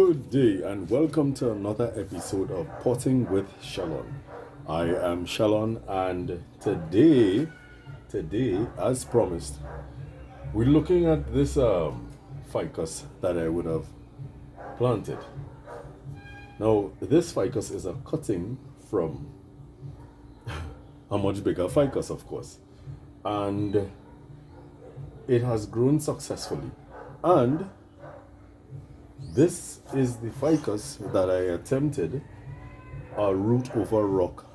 Good day and welcome to another episode of Potting with Shellon. I am Shellon and today, as promised, we're looking at this ficus that I would have planted. Now, this ficus is a cutting from a much bigger ficus, of course, and it has grown successfully. And this is the ficus that I attempted a root over rock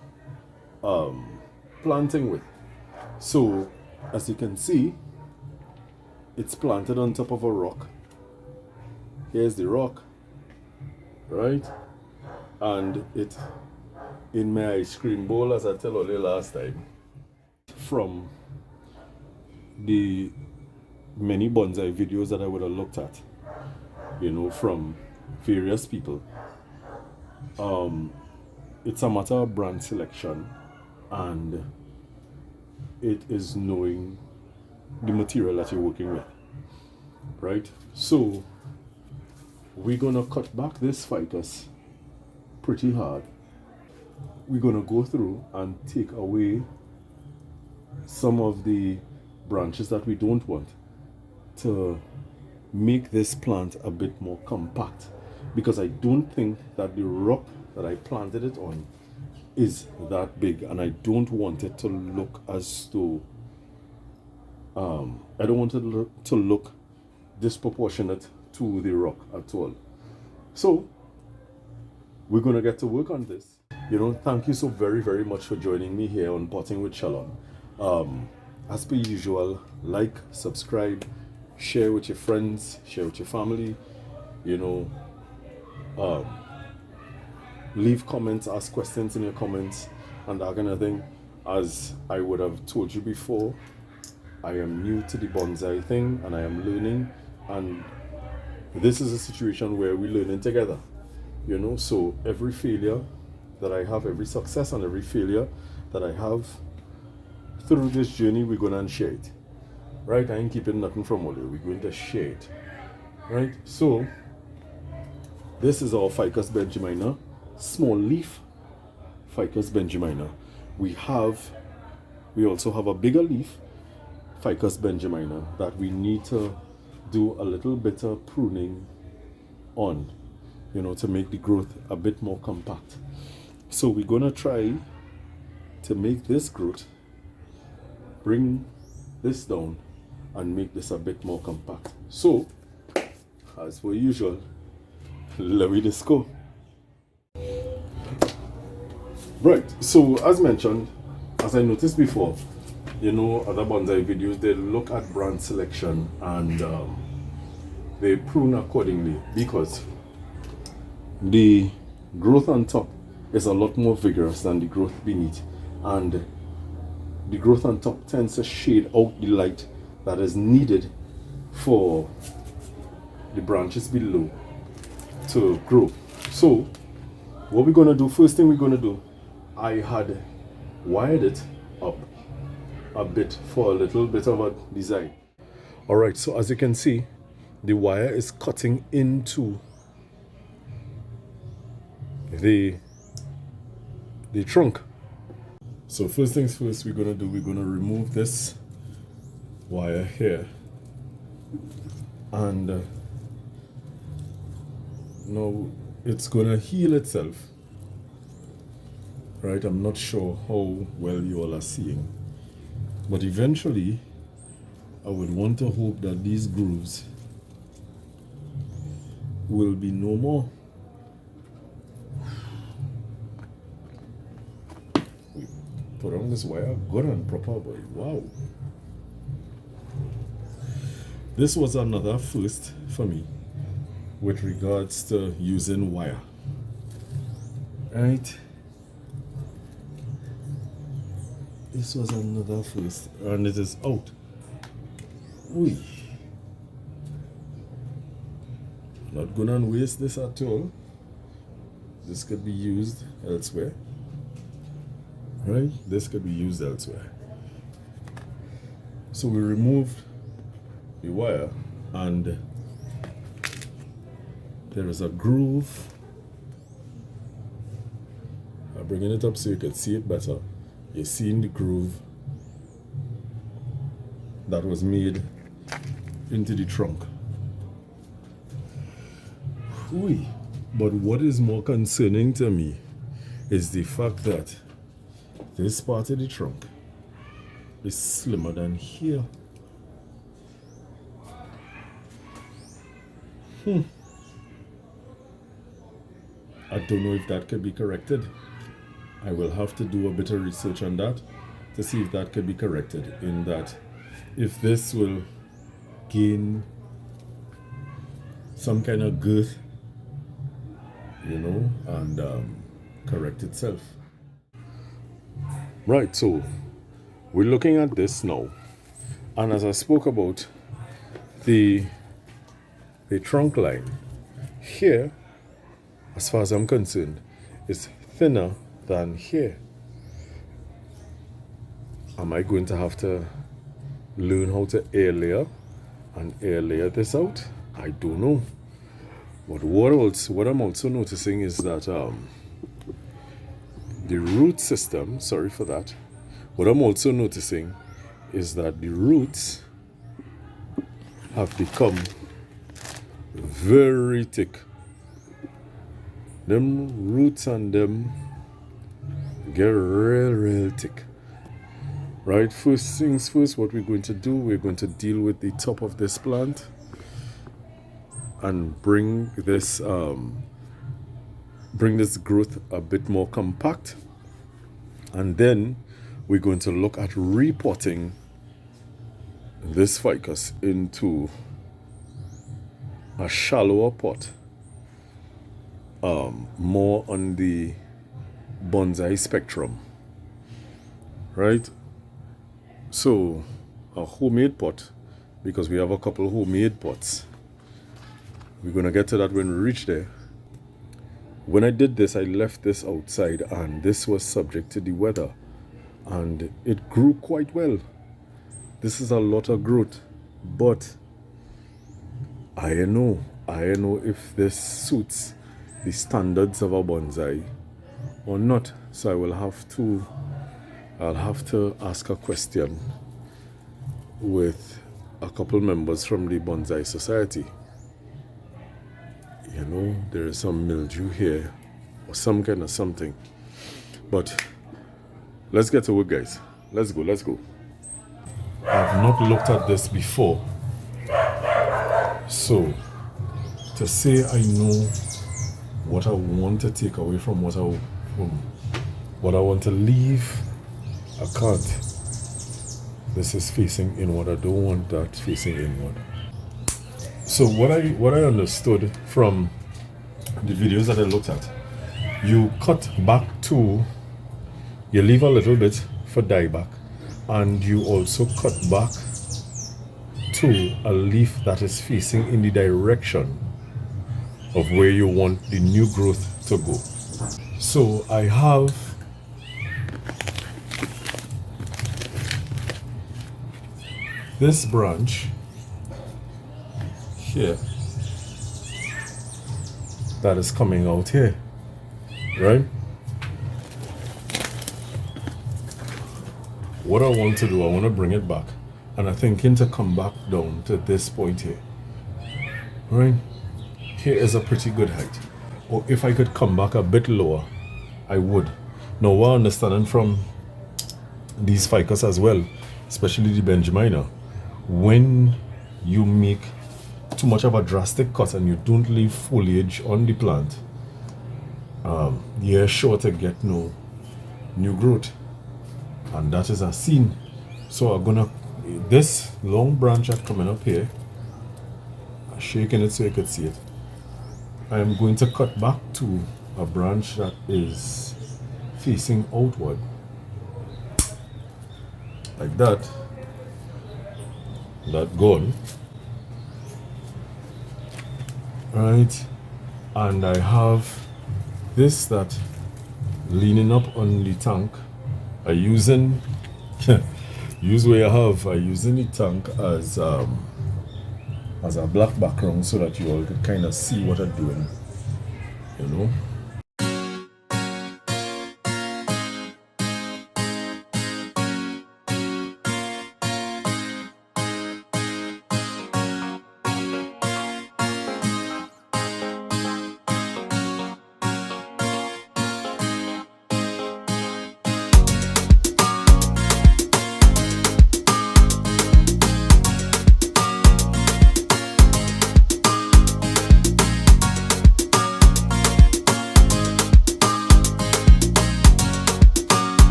planting with. So, as you can see, it's planted on top of a rock. Here's the rock, right? And it in my ice cream bowl, as I told you last time, from the many bonsai videos that I would have looked at, from various people. It's a matter of brand selection, and it is knowing the material that you're working with, right? So we're gonna cut back this ficus pretty hard. We're gonna go through and take away some of the branches that we don't want to make this plant a bit more compact, because I don't think that the rock that I planted it on is that big, and I don't want it to look as though I don't want it to look disproportionate to the rock at all. So we're gonna get to work on this. Thank you so very much for joining me here on Potting with Shellon. As per usual, like, subscribe, share with your friends, share with your family, leave comments, ask questions in your comments, and that kind of thing. As I would have told you before, I am new to the bonsai thing and I am learning, and this is a situation where we're learning together, so every failure that I have, every success and every failure that I have through this journey, we're going to share it. Right? I ain't keeping nothing from all you. We're going to share it. Right? So, this is our Ficus Benjamina, small leaf Ficus Benjamina. We also have a bigger leaf Ficus Benjamina that we need to do a little bit of pruning on, to make the growth a bit more compact. So we're going to try to make this growth, bring this down, and make this a bit more compact. So, as per usual, let me just go. Right, so as mentioned, as I noticed before, other bonsai videos, they look at brand selection and they prune accordingly, because the growth on top is a lot more vigorous than the growth beneath, and the growth on top tends to shade out the light that is needed for the branches below to grow. So what we're going to do, first thing we're going to do, I had wired it up a bit for a little bit of a design. Alright, so as you can see, the wire is cutting into the trunk. So first things first, we're going to remove this wire here, and now it's going to heal itself, right? I'm not sure how well you all are seeing, but eventually I would want to hope that these grooves will be no more. Put on this wire good and proper, boy. Wow. This was another first for me with regards to using wire. Right? This was another first, and it is out. Ooh. Not gonna waste this at all. This could be used elsewhere. Right? This could be used elsewhere. So we removed the wire, and there is a groove. I'm bringing it up so you can see it better. You're seeing the groove that was made into the trunk. Whee. But what is more concerning to me is the fact that this part of the trunk is slimmer than here. I don't know if that could be corrected. I will have to do a bit of research on that to see if that could be corrected, in that if this will gain some kind of girth, you know, and correct itself. Right, so we're looking at this now, and as I spoke about the trunk line here, as far as I'm concerned, is thinner than here. Am I going to have to learn how to air layer and air layer this out? I don't know. But what I'm also noticing is that the root system, sorry for that, what I'm also noticing is that the roots have become very thick. Them roots and them get real thick. Right, first things first, what we're going to do, we're going to deal with the top of this plant and bring this growth a bit more compact, and then we're going to look at repotting this ficus into a shallower pot, more on the bonsai spectrum, right? So a homemade pot, because we have a couple homemade pots. We're going to get to that when we reach there. When I did this, I left this outside, and this was subject to the weather, and it grew quite well. This is a lot of growth, but I don't know if this suits the standards of a bonsai or not. So I'll have to ask a question with a couple members from the Bonsai Society. You know, there is some mildew here or some kind of something. But let's get to work, guys. Let's go. I've not looked at this before. So, to say I know what I want to take away from what I want to leave, I can't. This is facing inward. I don't want that facing inward. So what I understood from the videos that I looked at, you cut back to, you leave a little bit for dieback, and you also cut back to a leaf that is facing in the direction of where you want the new growth to go. So I have this branch here that is coming out here, right? What I want to do, I want to bring it back, and I'm thinking to come back down to this point here, right? Here is a pretty good height. Or if I could come back a bit lower, I would. Now, what I'm understanding from these ficus as well, especially the Benjamina, when you make too much of a drastic cut and you don't leave foliage on the plant, you're sure to get no new growth, and that is a scene. So I'm gonna, this long branch that's coming up here, I'm shaking it so you can see it. I am going to cut back to a branch that is facing outward, like that. That gone, right? And I have this that leaning up on the tank. I using use where I have. I using the tank as as a black background so that you all could kind of see what I'm doing, you know.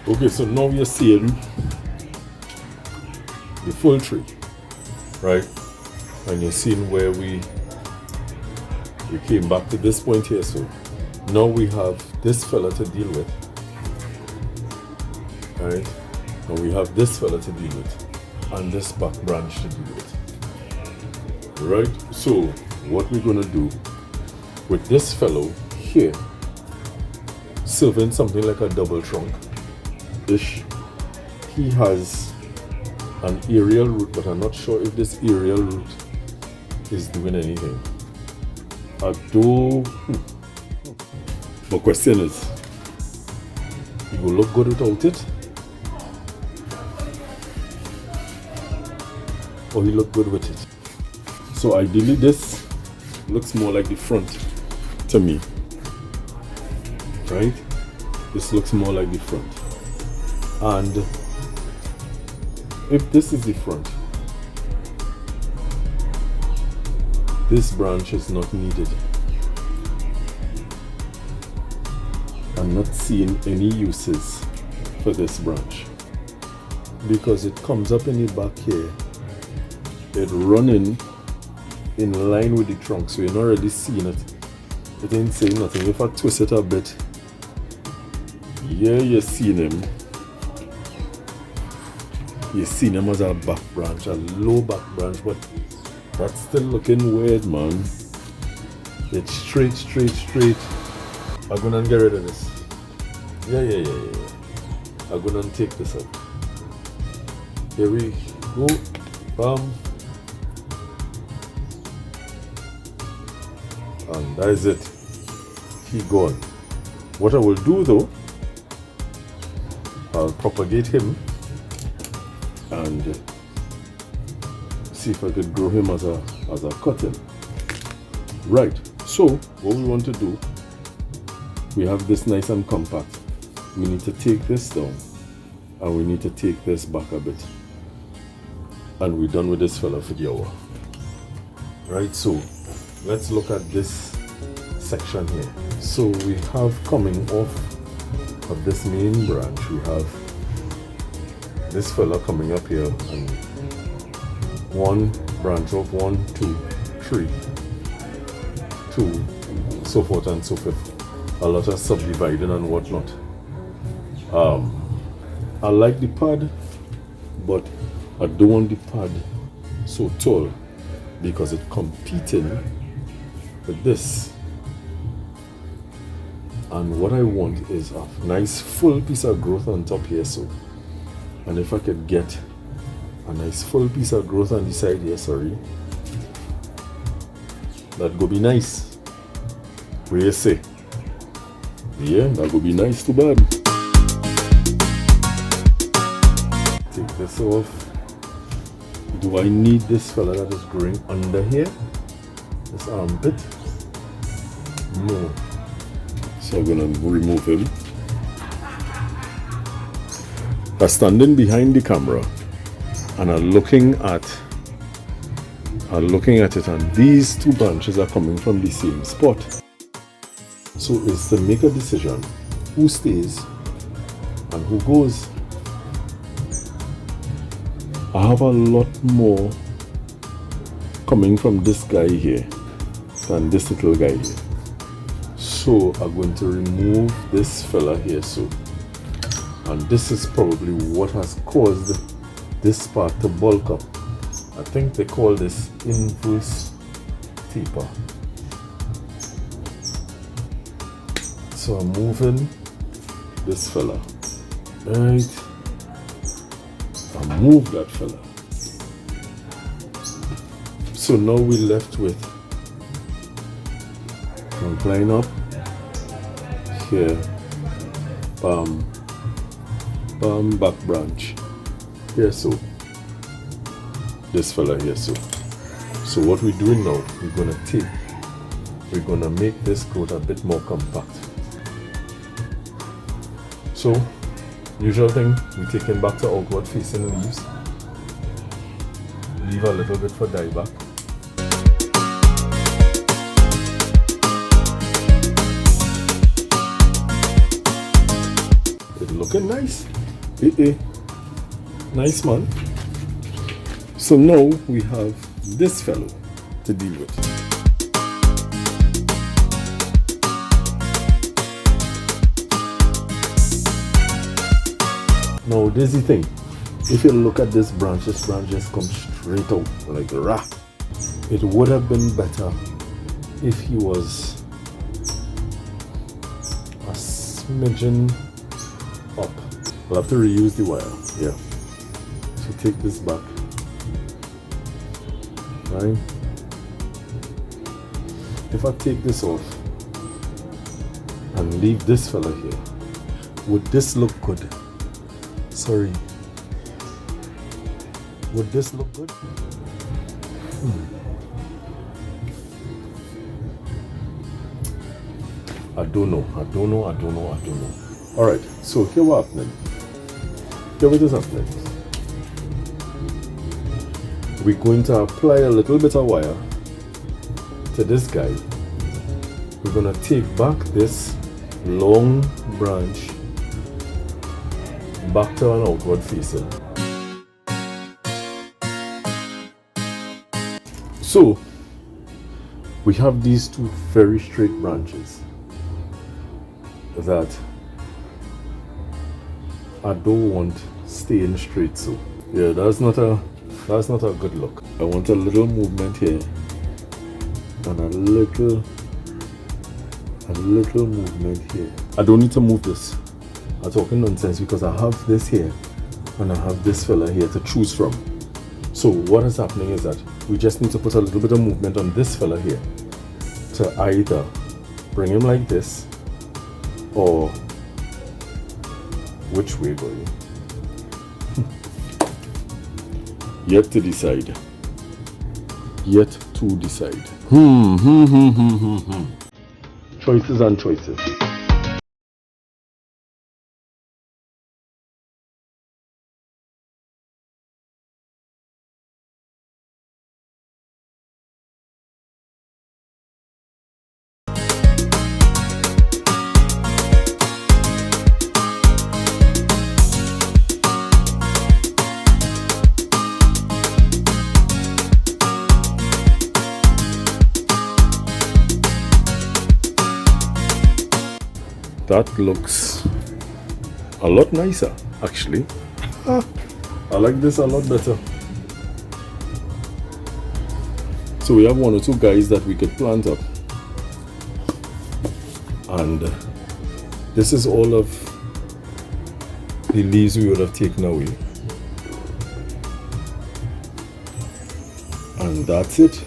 Okay, so now you're seeing the full tree, right? And you're seeing where we came back to this point here. So now we have this fella to deal with, right? And we have this fella to deal with, and this back branch to deal with, right? So what we're gonna do with this fellow here, serving something like a double trunk. He has an aerial root, but I'm not sure if this aerial root is doing anything. The question is, it will look good without it, or he look good with it? So ideally this looks more like the front to me, right? This looks more like the front. And if this is the front, this branch is not needed. I'm not seeing any uses for this branch because it comes up in the back here, it running in line with the trunk, so you're not really seeing it. It ain't saying nothing. If I twist it a bit, yeah, you're seeing him. You see them as a back branch, a low back branch, but that's still looking weird, man. It's straight. I'm gonna get rid of this. Yeah. I'm gonna take this out. Here we go. Bam. And that is it. He gone. What I will do though, I'll propagate him and see if I could grow him as a cutting. Right, so what we want to do, we have this nice and compact. We need to take this down and we need to take this back a bit, and we're done with this fella for the hour. Right, so let's look at this section here. So we have coming off of this main branch, we have this fella coming up here, and one branch of 1, 2, 3, 2, so forth and so forth. A lot of subdividing and whatnot. I like the pad, but I don't want the pad so tall because it's competing with this. And what I want is a nice full piece of growth on top here, so. And if I could get a nice full piece of growth on the side here, that would be nice. What do you say? Yeah, that would be nice, too bad. Take this off. Do I need this fella that is growing under here? This armpit? No. So I'm gonna remove him. I'm standing behind the camera and I'm looking at it, and these two branches are coming from the same spot. So it's to make a decision who stays and who goes. I have a lot more coming from this guy here than this little guy here. So I'm going to remove this fella here, so. And this is probably what has caused this part to bulk up. I think they call this inverse taper. So I'm moving this fella, right? I move that fella. So now we're left with one line up here, back branch here, so this fella here, so what we're doing now, we're gonna make this growth a bit more compact. So usual thing, we're taking back to outward facing leaves, leave a little bit for dieback. It's looking nice. Nice, man. So now we have this fellow to deal with. Now this is the thing. If you look at this branch just comes straight out like a rat. It would have been better if he was a smidgen up. We'll have to reuse the wire. Yeah. So take this back. Right? If I take this off and leave this fella here, would this look good? Sorry. Would this look good? I don't know. Alright, so here what happening. Here what is happening. We're going to apply a little bit of wire to this guy. We're going to take back this long branch back to an outward facing. So we have these two very straight branches that I don't want staying straight. So yeah, that's not a good look. I want a little movement here and a little movement here. I don't need to move this. I'm talking nonsense because I have this here and I have this fella here to choose from. So what is happening is that we just need to put a little bit of movement on this fella here to either bring him like this or which way going. Yet to decide. Choices and choices. That looks a lot nicer, actually. I like this a lot better. So we have one or two guys that we could plant up. And this is all of the leaves we would have taken away. And that's it.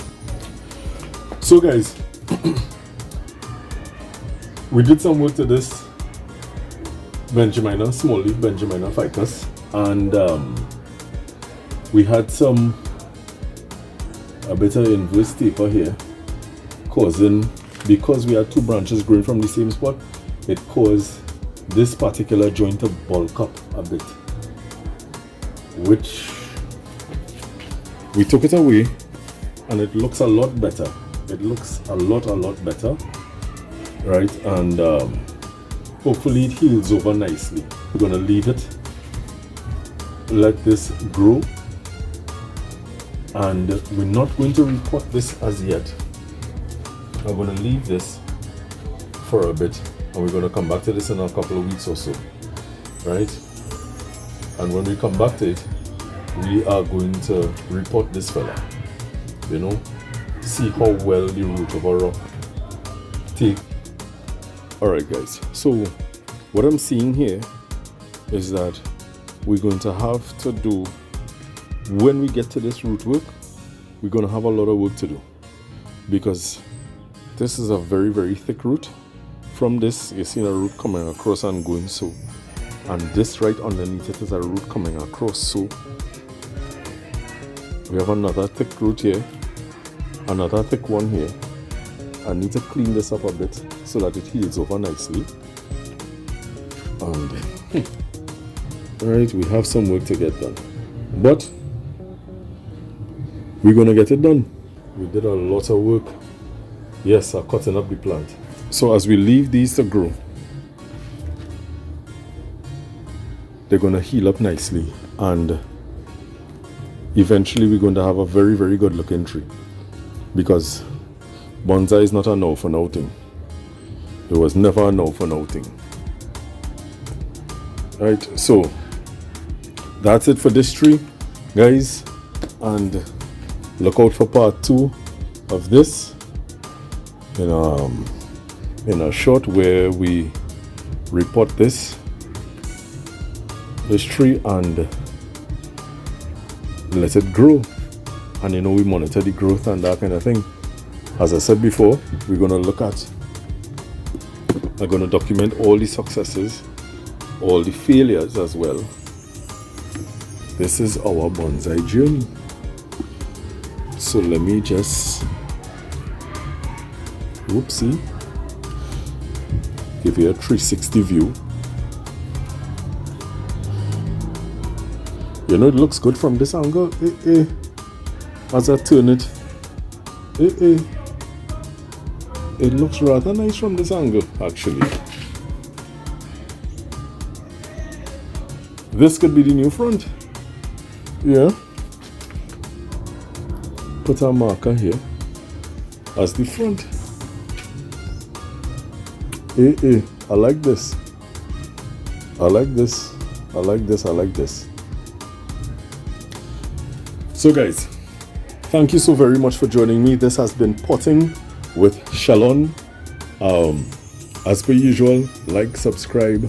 So guys, we did some work to this Benjamina Small leaf, Benjamina Ficus, and we had a bit of inverse taper here, causing, because we had two branches growing from the same spot, it caused this particular joint to bulk up a bit, which we took it away and it looks a lot better. It looks a lot better. Right, and hopefully it heals over nicely. We're gonna leave it, let this grow, and we're not going to repot this as yet. I'm gonna leave this for a bit and we're gonna come back to this in a couple of weeks or so, right? And when we come back to it, we are going to repot this fella, you know, see how well the root of a rock take. Alright guys, so what I'm seeing here is that we're going to have to do, when we get to this root work, we're going to have a lot of work to do, because this is a very, very thick root. From this, you see a root coming across and going so, and this right underneath it is a root coming across so. We have another thick root here, another thick one here. I need to clean this up a bit so that it heals over nicely. And alright, we have some work to get done, but we're gonna get it done. We did a lot of work. Yes, cutting up the plant. So as we leave these to grow, they're gonna heal up nicely, and eventually we're going to have a very, very good looking tree, because bonsai is not a now for now thing. It was never a now for now thing. Right, so that's it for this tree, guys, and look out for part 2 of this in a short, where we repot this tree and let it grow, and we monitor the growth and that kind of thing. As I said before, I'm going to document all the successes, all the failures as well. This is our bonsai journey. So let me just give you a 360 view. It looks good from this angle. As I turn it, it looks rather nice from this angle, actually. This could be the new front. Yeah. Put a marker here as the front. I like this. I like this. I like this. I like this. So guys, thank you so very much for joining me. This has been Potting with Shellon. As per usual, like, subscribe,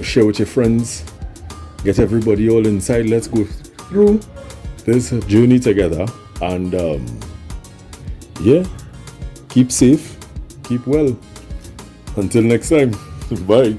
share with your friends, get everybody all inside. Let's go through this journey together, and yeah, keep safe, keep well. Until next time, bye.